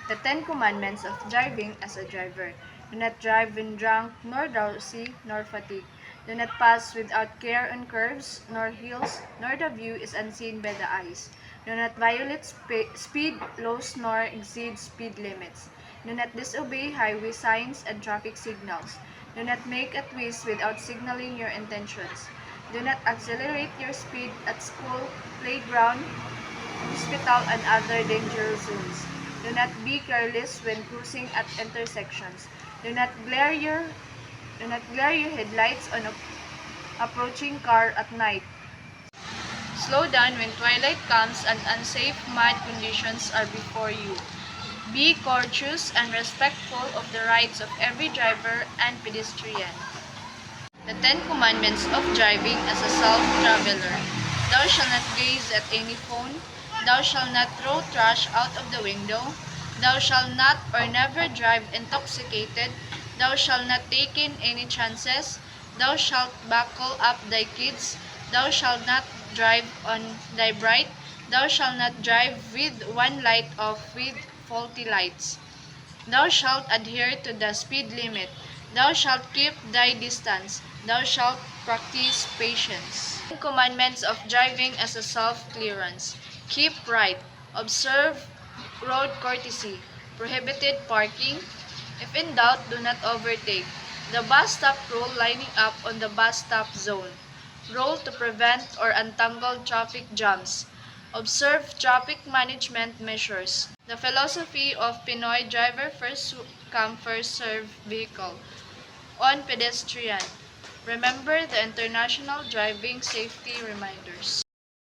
The Ten Commandments of Driving as a Driver. Do not drive when drunk, nor drowsy, nor fatigued. Do not pass without care on curves, nor hills, nor the view is unseen by the eyes. Do not violate speed laws nor exceed speed limits. Do not disobey highway signs and traffic signals. Do not make a twist without signaling your intentions. Do not accelerate your speed at school, playground, hospital, and other dangerous zones. Do not be careless when cruising at intersections. Do not glare your headlights on an approaching car at night. Slow down when twilight comes and unsafe mud conditions are before you. Be courteous and respectful of the rights of every driver and pedestrian. The Ten Commandments of Driving as a Self-Traveler. Thou shalt not gaze at any phone. Thou shalt not throw trash out of the window. Thou shalt not or never drive intoxicated. Thou shalt not take in any chances. Thou shalt buckle up thy kids. Thou shalt not drive on thy bright. Thou shalt not drive with one light off with faulty lights. Thou shalt adhere to the speed limit. Thou shalt keep thy distance. Thou shalt practice patience. Commandments of driving as a self-clearance. Keep right. Observe road courtesy. Prohibited parking. If in doubt, do not overtake. The bus stop rule lining up on the bus stop zone. Rule to prevent or untangle traffic jams. Observe traffic management measures. The philosophy of Pinoy driver first come first serve vehicle. On pedestrian. Remember the international driving safety reminders.